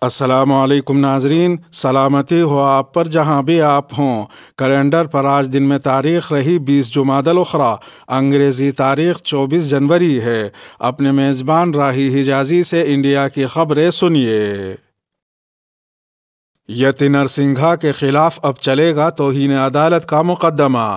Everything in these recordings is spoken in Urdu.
السلام علیکم ناظرین، سلامتی ہو آپ پر جہاں بھی آپ ہوں۔ کیلنڈر پر آج دن میں تاریخ رہی 20 جمادی الاخری، انگریزی تاریخ 24 جنوری ہے۔ اپنے میزبان راہی حجازی سے انڈیا کی خبریں سنیے۔ یتی نرسنگھا کے خلاف اب چلے گا توہین عدالت کا مقدمہ۔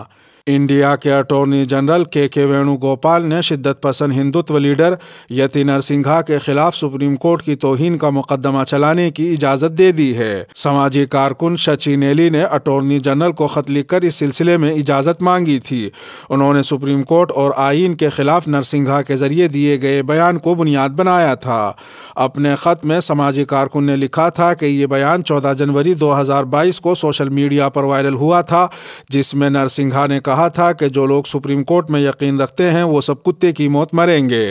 انڈیا کے اٹارنی جنرل کے وینو گوپال نے شدت پسند ہندوتو لیڈر یتی نرسنگھا کے خلاف سپریم کورٹ کی توہین کا مقدمہ چلانے کی اجازت دے دی ہے۔ سماجی کارکن شچی نیلی نے اٹارنی جنرل کو خط لکھ کر اس سلسلے میں اجازت مانگی تھی۔ انہوں نے سپریم کورٹ اور آئین کے خلاف نرسنگھا کے ذریعے دیے گئے بیان کو بنیاد بنایا تھا۔ اپنے خط میں سماجی کارکن نے لکھا تھا کہ یہ بیان 14 جنوری 2022 کو سوشل میڈیا پر وائرل ہوا تھا، جس میں نرسنگھا نے کہا تھا کہ جو لوگ سپریم کورٹ میں یقین رکھتے ہیں وہ سب کتے کی موت مریں گے۔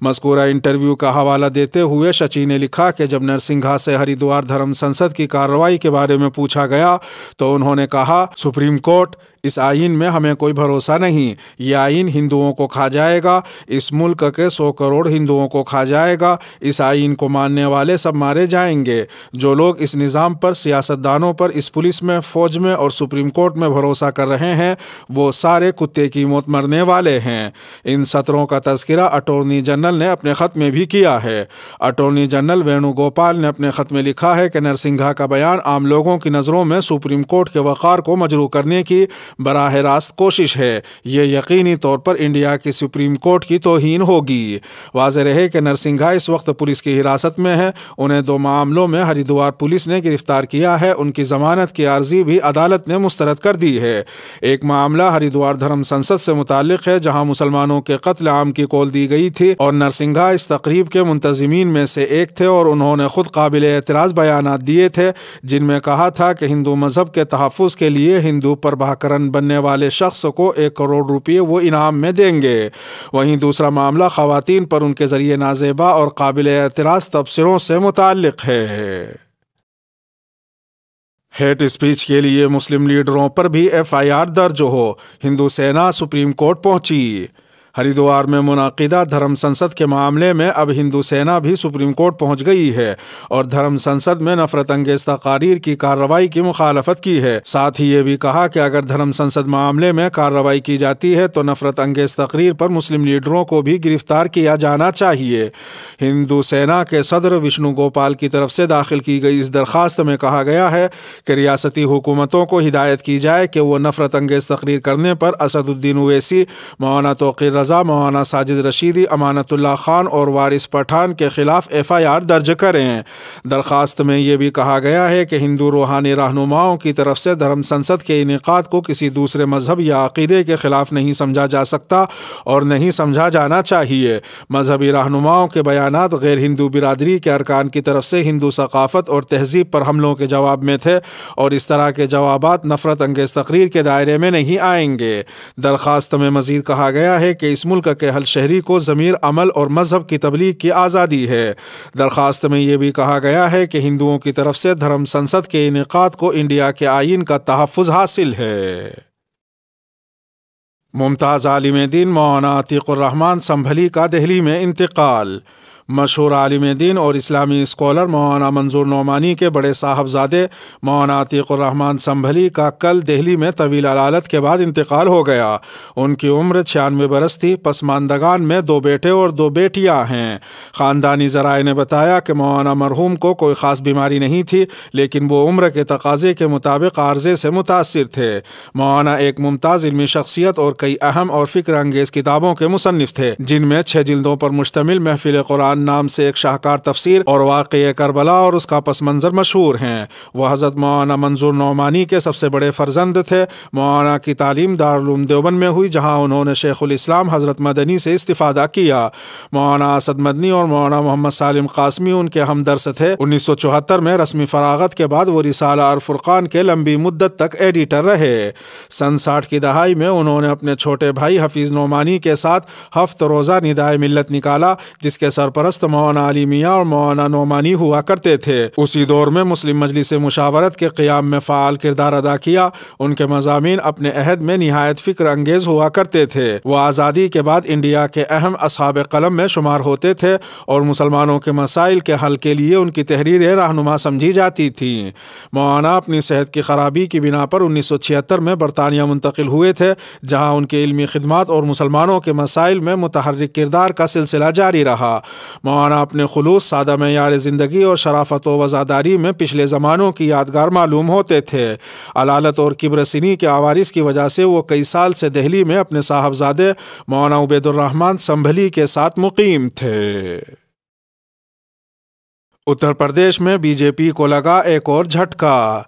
مذکورہ انٹرویو کا حوالہ دیتے ہوئے شچی نے لکھا کہ جب نرسنگھا سے ہریدوار دھرم سنسد کی کارروائی کے بارے میں پوچھا گیا تو انہوں نے کہا، سپریم کورٹ، اس آئین میں ہمیں کوئی بھروسہ نہیں۔ یہ آئین ہندوؤں کو کھا جائے گا، اس ملک کے 100 کروڑ ہندوؤں کو کھا جائے گا۔ اس آئین کو ماننے والے سب مارے جائیں گے۔ جو لوگ اس نظام پر، سیاستدانوں پر، اس پولیس میں، فوج میں اور سپریم کورٹ میں بھروسہ کر رہے ہیں وہ سارے کتے کی موت مرنے والے ہیں۔ ان سطروں کا تذکرہ اٹارنی جنرل نے اپنے خط میں بھی کیا ہے۔ اٹارنی جنرل وینو گوپال نے اپنے خط میں لکھا ہے کہ نرسنگھا کا بیان عام لوگوں کی نظروں میں سپریم کورٹ کے وقار کو مجروح کرنے کی براہ راست کوشش ہے۔ یہ یقینی طور پر انڈیا کی سپریم کورٹ کی توہین ہوگی۔ واضح رہے کہ نرسنگھا اس وقت پولیس کی حراست میں ہے۔ انہیں 2 معاملوں میں ہریدوار پولیس نے گرفتار کیا ہے۔ ان کی ضمانت کی عرضی بھی عدالت نے مسترد کر دی ہے۔ ایک معاملہ ہریدوار دھرم سنسد سے متعلق ہے، جہاں مسلمانوں کے قتل عام کی کال دی گئی تھی اور نرسنگھا اس تقریب کے منتظمین میں سے ایک تھے اور انہوں نے خود قابل اعتراض بیانات دیے تھے جن میں کہا تھا کہ ہندو مذہب کے تحفظ کے لیے ہندو پربھاکرن بننے والے شخص کو 1 کروڑ روپے وہ انعام میں دیں گے۔ وہیں دوسرا معاملہ خواتین پر ان کے ذریعے نازیبا اور قابل اعتراض تبصروں سے متعلق ہے۔ ہیٹ اسپیچ کے لیے مسلم لیڈروں پر بھی FIR درج ہو، ہندو سینا سپریم کورٹ پہنچی۔ ہریدوار میں منعقدہ دھرم سنسد کے معاملے میں اب ہندو سینا بھی سپریم کورٹ پہنچ گئی ہے اور دھرم سنسد میں نفرت انگیز تقاریر کی کارروائی کی مخالفت کی ہے۔ ساتھ ہی یہ بھی کہا کہ اگر دھرم سنسد معاملے میں کارروائی کی جاتی ہے تو نفرت انگیز تقریر پر مسلم لیڈروں کو بھی گرفتار کیا جانا چاہیے۔ ہندو سینا کے صدر وشنو گوپال کی طرف سے داخل کی گئی اس درخواست میں کہا گیا ہے کہ ریاستی حکومتوں کو ہدایت کی جائے کہ وہ نفرت انگیز تقریر کرنے پر اسد الدین اویسی، مولانا توقیر رضا، مولانا ساجد رشیدی، امانت اللہ خان اور وارث پٹھان کے خلاف FIR درج کریں۔ درخواست میں یہ بھی کہا گیا ہے کہ ہندو روحانی رہنماؤں کی طرف سے دھرم سنسد کے انعقاد کو کسی دوسرے مذہب یا عقیدے کے خلاف نہیں سمجھا جا سکتا اور نہیں سمجھا جانا چاہیے۔ مذہبی رہنماؤں کے بیانات غیر ہندو برادری کے ارکان کی طرف سے ہندو ثقافت اور تہذیب پر حملوں کے جواب میں تھے اور اس طرح کے جوابات نفرت انگیز تقریر کے دائرے میں نہیں آئیں گے۔ درخواست میں مزید کہا گیا ہے کہ اس ملک کے ہر شہری کو ضمیر، عمل اور مذہب کی تبلیغ کی آزادی ہے۔ درخواست میں یہ بھی کہا گیا ہے کہ ہندوؤں کی طرف سے دھرم سنسد کے انعقاد کو انڈیا کے آئین کا تحفظ حاصل ہے۔ ممتاز عالم دین مولانا عتیق الرحمن سنبھلی کا دہلی میں انتقال۔ مشہور عالم دین اور اسلامی اسکالر مولانا منظور نعمانی کے بڑے صاحبزادے مولانا عتیق الرحمن سنبھلی کا کل دہلی میں طویل علالت کے بعد انتقال ہو گیا۔ ان کی عمر 96 برس تھی۔ پسماندگان میں 2 بیٹے اور 2 بیٹیاں ہیں۔ خاندانی ذرائع نے بتایا کہ مولانا مرحوم کو کوئی خاص بیماری نہیں تھی، لیکن وہ عمر کے تقاضے کے مطابق عارضے سے متاثر تھے۔ مولانا ایک ممتاز علمی شخصیت اور کئی اہم اور فکر انگیز کتابوں کے مصنف تھے، جن میں 6 جلدوں پر مشتمل محفل قرآن نام سے ایک شاہکار تفسیر اور واقعہ کربلا اور اس کا پس منظر مشہور ہیں۔ وہ حضرت مولانا منظور نعمانی کے سب سے بڑے فرزند تھے۔ مولانا کی تعلیم دارالعلوم دیوبند میں ہوئی، جہاں انہوں نے شیخ الاسلام حضرت مدنی سے استفادہ کیا۔ مولانا اسد مدنی اور مولانا محمد سالم قاسمی ان کے ہمدرس تھے۔ 1974 میں رسمی فراغت کے بعد وہ رسالہ الفرقان کے لمبی مدت تک ایڈیٹر رہے۔ سن 60 کی دہائی میں انہوں نے اپنے چھوٹے بھائی حفیظ نعمانی کے ساتھ 7 روزہ ندائے ملت نکالا، جس کے سرپرست سرپرست مولانا علی میاں اور مولانا نعمانی ہوا کرتے تھے۔ اسی دور میں مسلم مجلس مشاورت کے قیام میں فعال کردار ادا کیا۔ ان کے مضامین اپنے عہد میں نہایت فکر انگیز ہوا کرتے تھے۔ وہ آزادی کے بعد انڈیا کے اہم اصحاب قلم میں شمار ہوتے تھے اور مسلمانوں کے مسائل کے حل کے لیے ان کی تحریریں رہنما سمجھی جاتی تھیں۔ مولانا اپنی صحت کی خرابی کی بنا پر 1976 میں برطانیہ منتقل ہوئے تھے، جہاں ان کی علمی خدمات اور مسلمانوں کے مسائل میں متحرک کردار کا سلسلہ جاری رہا۔ مولانا اپنے خلوص، سادہ معیار زندگی اور شرافت و وفاداری میں پچھلے زمانوں کی یادگار معلوم ہوتے تھے۔ علالت اور کبر سنی کے عوارض کی وجہ سے وہ کئی سال سے دہلی میں اپنے صاحبزادے مولانا عبید الرحمن سنبھلی کے ساتھ مقیم تھے۔ اتر پردیش میں بی جے پی کو لگا ایک اور جھٹکا۔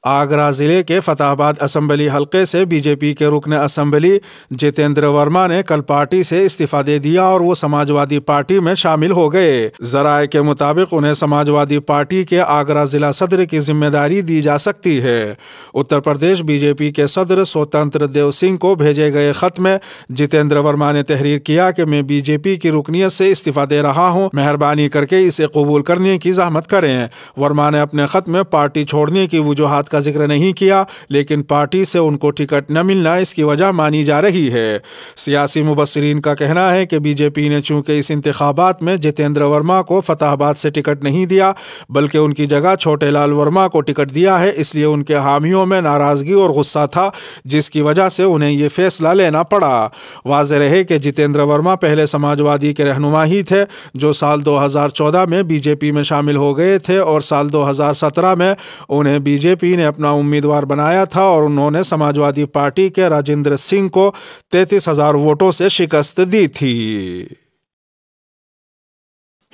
آگرہ ضلع کے فتح آباد اسمبلی حلقے سے بی جے پی کے رکن اسمبلی جتیندر ورما نے کل پارٹی سے استعفیٰ دے دیا اور وہ سماجوادی پارٹی میں شامل ہو گئے۔ ذرائع کے مطابق انہیں سماجوادی پارٹی کے آگرہ ضلع صدر کی ذمہ داری دی جا سکتی ہے۔ اتر پردیش بی جے پی کے صدر سوتنتر دیو سنگھ کو بھیجے گئے خط میں جتیندر ورما نے تحریر کیا کہ میں بی جے پی کی رکنیت سے استعفیٰ دے رہا ہوں، مہربانی کر کے اسے قبول کرنے کی زحمت کریں۔ ورما نے اپنے خط میں پارٹی چھوڑنے کی وجوہات کا ذکر نہیں کیا، لیکن پارٹی سے ان کو ٹکٹ نہ ملنا اس کی وجہ مانی جا رہی ہے۔ سیاسی مبصرین کا کہنا ہے کہ بی جے پی نے چونکہ اس انتخابات میں جتیندر ورما کو فتح آباد سے ٹکٹ نہیں دیا بلکہ ان کی جگہ چھوٹے لال ورما کو ٹکٹ دیا ہے، اس لیے ان کے حامیوں میں ناراضگی اور غصہ تھا، جس کی وجہ سے انہیں یہ فیصلہ لینا پڑا۔ واضح رہے کہ جتیندر ورما پہلے سماجوادی کے رہنما ہی تھے، جو سال 2014 میں بی جے پی میں شامل ہو گئے تھے اور سال 2017 میں انہیں بی جے پی نے اپنا امیدوار بنایا تھا اور انہوں نے سماجوادی پارٹی کے راجندر سنگھ کو 33,000 ووٹوں سے شکست دی تھی۔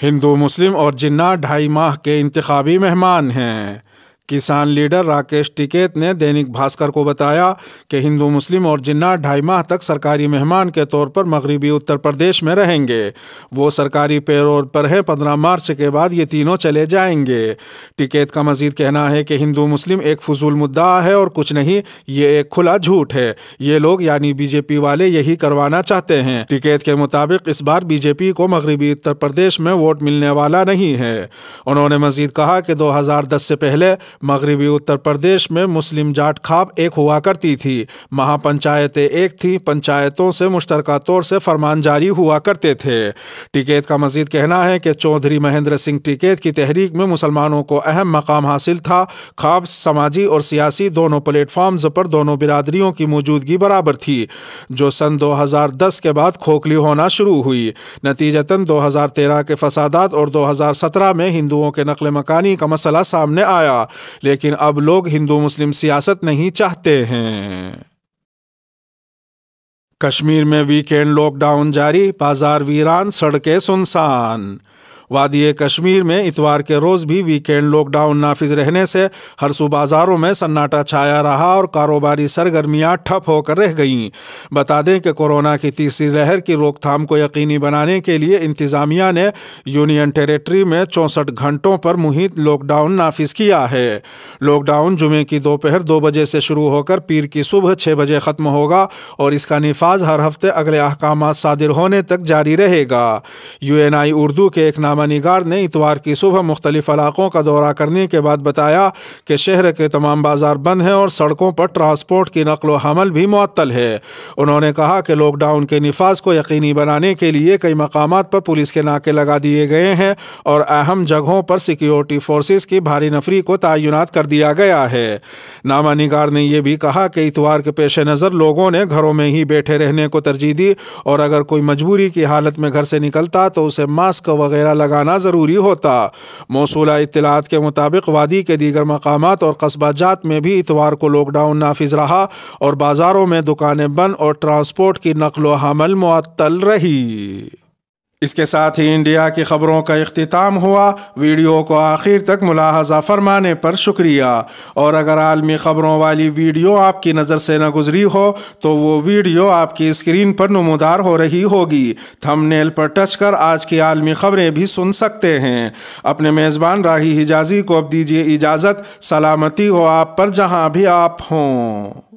ہندو مسلم اور جنات 2.5 ماہ کے انتخابی مہمان ہیں۔ کسان لیڈر راکیش ٹکیت نے دینک بھاسکر کو بتایا کہ ہندو مسلم اور جنات 2.5 ماہ تک سرکاری مہمان کے طور پر مغربی اتر پردیش میں رہیں گے۔ وہ سرکاری پیرول پر ہیں، 15 مارچ کے بعد یہ تینوں چلے جائیں گے۔ ٹکیت کا مزید کہنا ہے کہ ہندو مسلم ایک فضول مدعا ہے اور کچھ نہیں، یہ ایک کھلا جھوٹ ہے۔ یہ لوگ یعنی بی جے پی والے یہی کروانا چاہتے ہیں۔ ٹکیت کے مطابق اس بار بی جے پی کو مغربی اتر پردیش میں ووٹ ملنے والا نہیں ہے۔ انہوں نے مزید کہا کہ 2010 سے پہلے مغربی اتر پردیش میں مسلم جاٹ کھاپ ایک ہوا کرتی تھی، مہا پنچایتیں ایک تھیں، پنچایتوں سے مشترکہ طور سے فرمان جاری ہوا کرتے تھے۔ ٹکیت کا مزید کہنا ہے کہ چودھری مہندر سنگھ ٹکیت کی تحریک میں مسلمانوں کو اہم مقام حاصل تھا۔ کھاپ سماجی اور سیاسی دونوں پلیٹ فارمز پر دونوں برادریوں کی موجودگی برابر تھی، جو سن 2010 کے بعد کھوکھلی ہونا شروع ہوئی۔ نتیجتاً 2013 کے فسادات اور 2017 میں ہندوؤں کے نقل مکانی کا مسئلہ سامنے آیا، لیکن اب لوگ ہندو مسلم سیاست نہیں چاہتے ہیں۔ کشمیر میں ویکینڈ لاک ڈاؤن جاری، بازار ویران، سڑکیں سنسان۔ وادی کشمیر میں اتوار کے روز بھی ویکینڈ لاک ڈاؤن نافذ رہنے سے ہر سو بازاروں میں سناٹا چھایا رہا اور کاروباری سرگرمیاں ٹھپ ہو کر رہ گئیں۔ بتا دیں کہ کورونا کی تیسری لہر کی روک تھام کو یقینی بنانے کے لیے انتظامیہ نے یونین ٹیریٹری میں 64 گھنٹوں پر محیط لاک ڈاؤن نافذ کیا ہے۔ لاک ڈاؤن جمعے کی دوپہر 2 بجے سے شروع ہو کر پیر کی صبح 6 بجے ختم ہوگا اور اس کا نفاذ ہر ہفتے اگلے احکامات صادر ہونے تک جاری رہے گا۔ UNI اردو کے ایک نامہ نگار نے اتوار کی صبح مختلف علاقوں کا دورہ کرنے کے بعد بتایا کہ شہر کے تمام بازار بند ہیں اور سڑکوں پر ٹرانسپورٹ کی نقل و حمل بھی معطل ہے۔ انہوں نے کہا کہ لاک ڈاؤن کے نفاذ کو یقینی بنانے کے لیے کئی مقامات پر پولیس کے ناکے لگا دیے گئے ہیں اور اہم جگہوں پر سیکیورٹی فورسز کی بھاری نفری کو تعینات کر دیا گیا ہے۔ نامہ نگار نے یہ بھی کہا کہ اتوار کے پیش نظر لوگوں نے گھروں میں ہی بیٹھے رہنے کو ترجیح دی اور اگر کوئی مجبوری کی حالت میں گھر سے نکلتا تو اسے ماسک وغیرہ لگانا ضروری ہوتا۔ موصولہ اطلاعات کے مطابق وادی کے دیگر مقامات اور قصبہ جات میں بھی اتوار کو لاک ڈاؤن نافذ رہا اور بازاروں میں دکانیں بند اور ٹرانسپورٹ کی نقل و حمل معطل رہی۔ اس کے ساتھ ہی انڈیا کی خبروں کا اختتام ہوا۔ ویڈیو کو آخر تک ملاحظہ فرمانے پر شکریہ، اور اگر عالمی خبروں والی ویڈیو آپ کی نظر سے نہ گزری ہو تو وہ ویڈیو آپ کی اسکرین پر نمودار ہو رہی ہوگی۔ تھم نیل پر ٹچ کر آج کی عالمی خبریں بھی سن سکتے ہیں۔ اپنے میزبان راہی حجازی کو اب دیجیے اجازت۔ سلامتی ہو آپ پر جہاں بھی آپ ہوں۔